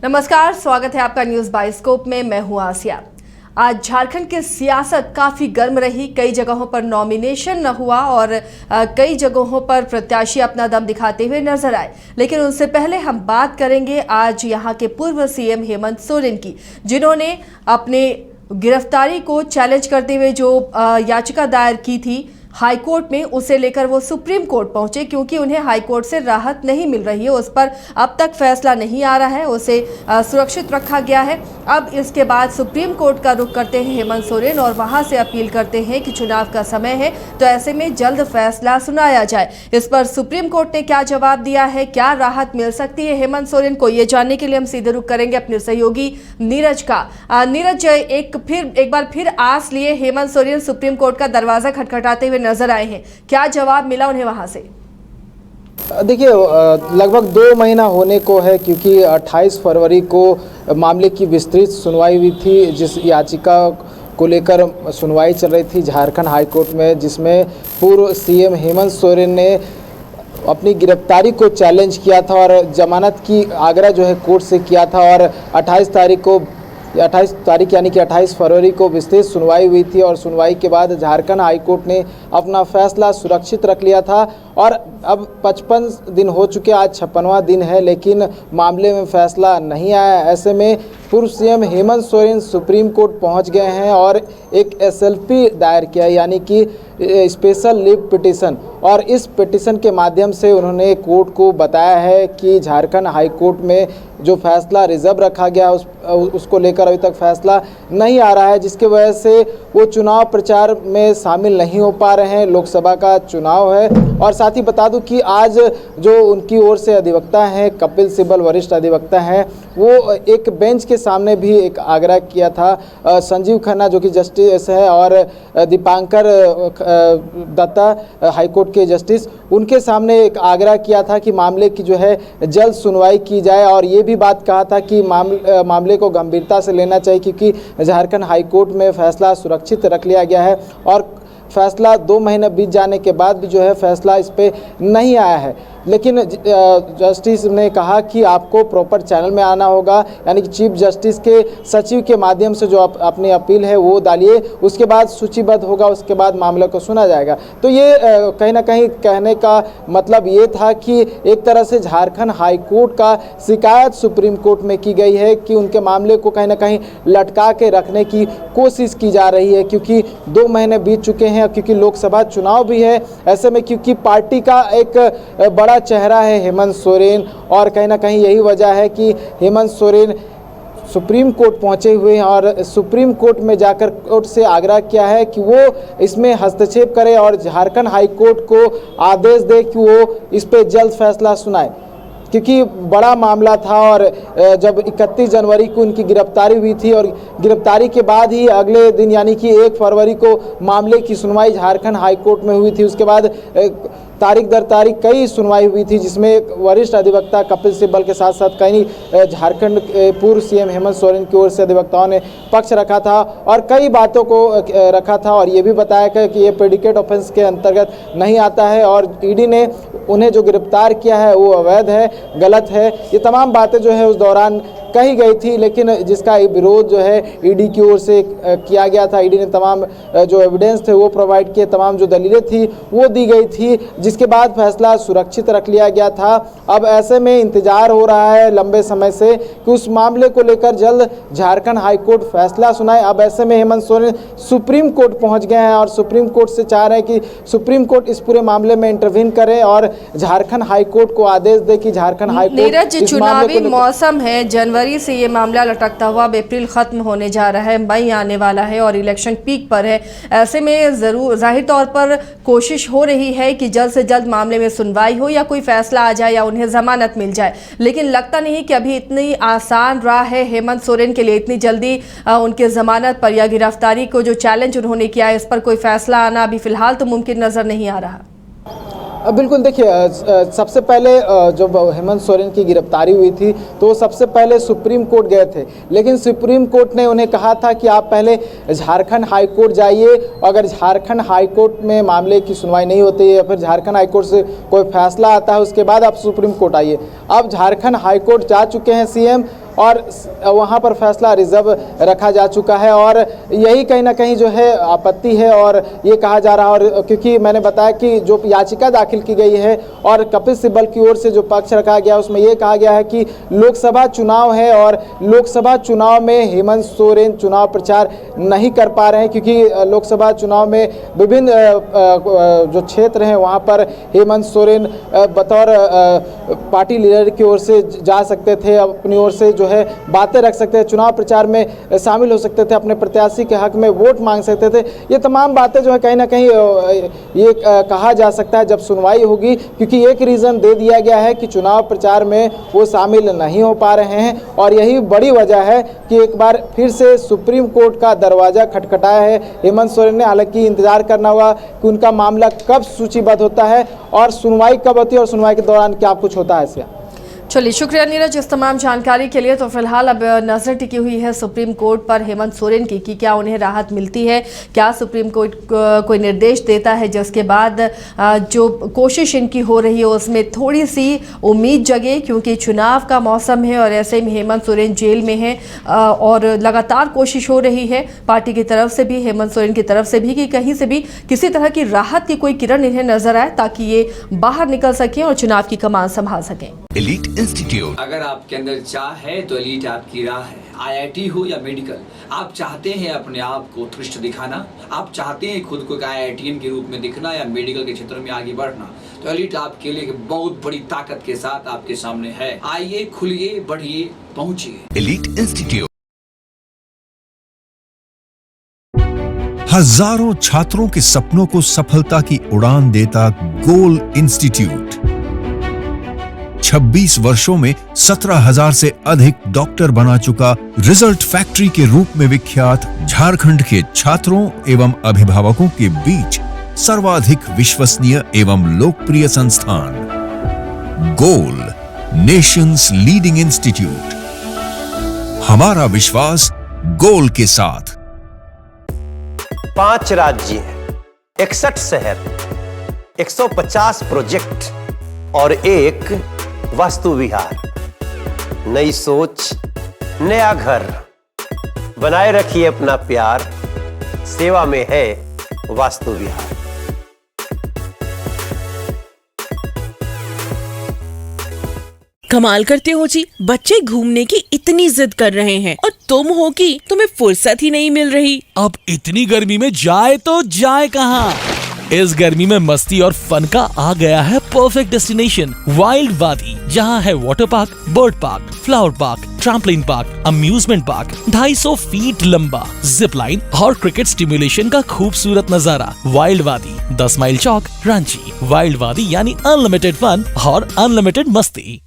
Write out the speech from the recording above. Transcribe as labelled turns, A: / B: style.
A: नमस्कार, स्वागत है आपका न्यूज बाइस्कोप में। मैं हूं आसिया। आज झारखंड की सियासत काफी गर्म रही। कई जगहों पर नॉमिनेशन न हुआ और कई जगहों पर प्रत्याशी अपना दम दिखाते हुए नजर आए। लेकिन उनसे पहले हम बात करेंगे आज यहां के पूर्व सीएम हेमंत सोरेन की, जिन्होंने अपने गिरफ्तारी को चैलेंज करते हुए जो याचिका दायर की थी हाईकोर्ट में, उसे लेकर वो सुप्रीम कोर्ट पहुंचे क्योंकि उन्हें हाईकोर्ट से राहत नहीं मिल रही है। उस पर अब तक फैसला नहीं आ रहा है, उसे सुरक्षित रखा गया है। अब इसके बाद सुप्रीम कोर्ट का रुख करते हैं हेमंत सोरेन और वहां से अपील करते हैं कि चुनाव का समय है तो ऐसे में जल्द फैसला सुनाया जाए। इस पर सुप्रीम कोर्ट ने क्या जवाब दिया है, क्या राहत मिल सकती है हेमंत सोरेन को, ये जानने के लिए हम सीधे रुख करेंगे अपने सहयोगी नीरज का। नीरज, एक बार फिर आस लिए हेमंत सोरेन सुप्रीम कोर्ट का दरवाजा खटखटाते हुए नजर आए हैं, क्या जवाब मिला उन्हें वहां से?
B: देखिए, लगभग 2 महीना होने को है क्योंकि 28 फरवरी को मामले की विस्तृत सुनवाई हुई थी, जिस याचिका को लेकर सुनवाई चल रही थी झारखंड हाईकोर्ट में, जिसमें पूर्व सीएम हेमंत सोरेन ने अपनी गिरफ्तारी को चैलेंज किया था और जमानत की आग्रह जो है कोर्ट से किया था। और 28 तारीख यानी कि 28 फरवरी को विस्तृत सुनवाई हुई थी और सुनवाई के बाद झारखंड हाईकोर्ट ने अपना फैसला सुरक्षित रख लिया था। और अब 55 दिन हो चुके, आज 56वां दिन है, लेकिन मामले में फैसला नहीं आया। ऐसे में पूर्व CM Hemant Soren supreme court पहुंच गए हैं और एक एसएलपी दायर किया, यानी कि स्पेशल लीव पिटीशन। और इस पिटीशन के माध्यम से उन्होंने कोर्ट को बताया है कि झारखंड हाई कोर्ट में जो फैसला रिजर्व रखा गया उसको लेकर अभी तक फैसला नहीं आ रहा है, जिसकी वजह से वो चुनाव प्रचार में शामिल नहीं हो पा रहे हैं। लोकसभा का चुनाव है। और साथ ही बता दूं कि आज जो उनकी ओर से अधिवक्ता हैं, कपिल सिब्बल वरिष्ठ अधिवक्ता हैं, वो एक बेंच के सामने भी एक आग्रह किया था। संजीव खन्ना जो कि जस्टिस है और दीपांकर दत्ता हाईकोर्ट के जस्टिस, उनके सामने एक आग्रह किया था कि मामले की जो है जल्द सुनवाई की जाए। और ये भी बात कहा था कि मामले को गंभीरता से लेना चाहिए क्योंकि झारखंड हाईकोर्ट में फैसला सुरक्षित रख लिया गया है और फैसला 2 महीने बीत जाने के बाद भी जो है फैसला इस पे नहीं आया है। लेकिन जस्टिस ने कहा कि आपको प्रॉपर चैनल में आना होगा, यानी कि चीफ जस्टिस के सचिव के माध्यम से जो अपनी अपील है वो डालिए, उसके बाद सूचीबद्ध होगा, उसके बाद मामले को सुना जाएगा। तो ये कहीं ना कहीं कहने का मतलब ये था कि एक तरह से झारखंड हाई कोर्ट का शिकायत सुप्रीम कोर्ट में की गई है कि उनके मामले को कहीं ना कहीं लटका के रखने की कोशिश की जा रही है, क्योंकि 2 महीने बीत चुके हैं, क्योंकि लोकसभा चुनाव भी है। ऐसे में क्योंकि पार्टी का एक बड़ा चेहरा है हेमंत सोरेन, और कहीं ना कहीं यही वजह है कि हेमंत सोरेन सुप्रीम कोर्ट पहुंचे हुए हैं और सुप्रीम कोर्ट में जाकर कोर्ट से आग्रह किया है कि वो इसमें हस्तक्षेप करे और झारखंड हाई कोर्ट को आदेश दे कि वो इस पे जल्द फैसला सुनाए, क्योंकि बड़ा मामला था। और जब 31 जनवरी को उनकी गिरफ्तारी हुई थी और गिरफ्तारी के बाद ही अगले दिन यानी कि 1 फरवरी को मामले की सुनवाई झारखंड हाई कोर्ट में हुई थी। उसके बाद तारीख दर तारीख कई सुनवाई हुई थी, जिसमें वरिष्ठ अधिवक्ता कपिल सिब्बल के साथ साथ कई झारखंड पूर्व सीएम हेमंत सोरेन की ओर से अधिवक्ताओं ने पक्ष रखा था और कई बातों को रखा था और ये भी बताया गया कि ये प्रेडिकेट ऑफेंस के अंतर्गत नहीं आता है और ईडी ने उन्हें जो गिरफ्तार किया है वो अवैध है, गलत है। ये तमाम बातें जो है उस दौरान कही गई थी, लेकिन जिसका विरोध जो है ईडी की ओर से किया गया था। ईडी ने तमाम जो एविडेंस थे वो प्रोवाइड किए, तमाम जो दलीलें थी वो दी गई थी, जिसके बाद फैसला सुरक्षित रख लिया गया था। अब ऐसे में इंतजार हो रहा है लंबे समय से कि उस मामले को लेकर जल्द झारखंड हाईकोर्ट फैसला सुनाए। अब ऐसे में हेमंत सोरेन सुप्रीम कोर्ट पहुंच गए हैं और सुप्रीम कोर्ट से चाह रहे हैं कि सुप्रीम कोर्ट इस पूरे मामले में इंटरवीन करे और झारखंड हाईकोर्ट को आदेश दे कि झारखंड हाईकोर्ट
A: नीरज, चुनावी मौसम है, जनवरी से ये मामला लटकता हुआ अब अप्रैल खत्म होने जा रहा है, मई आने वाला है और इलेक्शन पीक पर है। ऐसे में जरूर जाहिर तौर पर कोशिश हो रही है कि जल्द से जल्द मामले में सुनवाई हो या कोई फैसला आ जाए या उन्हें जमानत मिल जाए, लेकिन लगता नहीं कि अभी इतनी आसान राह है हेमंत सोरेन के लिए इतनी जल्दी उनके जमानत पर या गिरफ्तारी को जो चैलेंज उन्होंने किया है इस पर कोई फैसला आना अभी फिलहाल तो मुमकिन नजर नहीं आ रहा।
B: बिल्कुल, देखिए, सबसे पहले जब हेमंत सोरेन की गिरफ्तारी हुई थी तो सबसे पहले सुप्रीम कोर्ट गए थे, लेकिन सुप्रीम कोर्ट ने उन्हें कहा था कि आप पहले झारखंड हाई कोर्ट जाइए, अगर झारखंड हाई कोर्ट में मामले की सुनवाई नहीं होती है या फिर झारखंड हाई कोर्ट से कोई फैसला आता है उसके बाद आप सुप्रीम कोर्ट आइए। अब झारखंड हाई कोर्ट जा चुके हैं सीएम और वहाँ पर फैसला रिजर्व रखा जा चुका है। और यही कहीं ना कहीं जो है आपत्ति है। और ये कहा जा रहा है, और क्योंकि मैंने बताया कि जो याचिका दाखिल की गई है और कपिल सिब्बल की ओर से जो पक्ष रखा गया उसमें ये कहा गया है कि लोकसभा चुनाव है और लोकसभा चुनाव में हेमंत सोरेन चुनाव प्रचार नहीं कर पा रहे हैं, क्योंकि लोकसभा चुनाव में विभिन्न जो क्षेत्र हैं वहाँ पर हेमंत सोरेन बतौर पार्टी लीडर की ओर से जा सकते थे, अपनी ओर से जो है बातें रख सकते थे, चुनाव प्रचार में शामिल हो सकते थे, अपने प्रत्याशी के हक में वोट मांग सकते थे। ये तमाम बातें जो है कहीं ना कहीं ये कहा जा सकता है जब सुनवाई होगी, क्योंकि एक रीज़न दे दिया गया है कि चुनाव प्रचार में वो शामिल नहीं हो पा रहे हैं। और यही बड़ी वजह है कि एक बार फिर से सुप्रीम कोर्ट का दरवाज़ा खटखटाया है हेमंत सोरेन ने। हालांकि इंतजार करना होगा कि उनका मामला कब सूचीबद्ध होता है और सुनवाई कब होती है और सुनवाई के दौरान क्या कुछ होता है। इसका
A: चलिए, शुक्रिया नीरज इस तमाम जानकारी के लिए। तो फिलहाल अब नजर टिकी हुई है सुप्रीम कोर्ट पर हेमंत सोरेन की कि क्या उन्हें राहत मिलती है, क्या सुप्रीम कोर्ट कोई निर्देश देता है जिसके बाद जो कोशिश इनकी हो रही है उसमें थोड़ी सी उम्मीद जगे, क्योंकि चुनाव का मौसम है और ऐसे में हेमंत सोरेन जेल में है और लगातार कोशिश हो रही है पार्टी की तरफ से भी, हेमंत सोरेन की तरफ से भी, कि कहीं से भी किसी तरह की राहत की कोई किरण इन्हें नजर आए ताकि ये बाहर निकल सकें और चुनाव की कमान संभाल सकें।
C: एलीट इंस्टीट्यूट,
D: अगर आपके अंदर चाह है तो एलीट आपकी राह है। IIT हो या मेडिकल, आप चाहते हैं अपने आप को उत्कृष्ट दिखाना, आप चाहते हैं खुद को एक IITian के रूप में दिखना या मेडिकल के क्षेत्र में आगे बढ़ना, तो एलीट आपके लिए एक बहुत बड़ी ताकत के साथ आपके सामने है। आइए, खुलिए, बढ़िए, पहुंचिए।
C: एलीट इंस्टीट्यूट हजारों छात्रों के सपनों को सफलता की उड़ान देता गोल इंस्टीट्यूट 26 वर्षों में 17,000 से अधिक डॉक्टर बना चुका, रिजल्ट फैक्ट्री के रूप में विख्यात, झारखंड के छात्रों एवं अभिभावकों के बीच सर्वाधिक विश्वसनीय एवं लोकप्रिय संस्थान गोल, नेशंस लीडिंग इंस्टीट्यूट। हमारा विश्वास गोल के साथ।
E: 5 राज्य, 61 शहर, 150 प्रोजेक्ट और एक वास्तु विहार। नई सोच, नया घर। बनाए रखिए अपना प्यार, सेवा में है वास्तु विहार।
F: कमाल करते हो जी, बच्चे घूमने की इतनी जिद कर रहे हैं और तुम हो कि तुम्हें फुर्सत ही नहीं मिल रही।
G: अब इतनी गर्मी में जाए तो जाए कहाँ? इस गर्मी में मस्ती और फन का आ गया है परफेक्ट डेस्टिनेशन, वाइल्ड वादी, जहाँ है water park, bird park, flower park, trampoline park, amusement park, 250 feet लंबा, जिप लाइन और क्रिकेट स्टिमुलेशन का खूबसूरत नजारा। वाइल्ड वादी, 10 माइल चौक, रांची। वाइल्ड वादी यानी अनलिमिटेड फन और अनलिमिटेड मस्ती।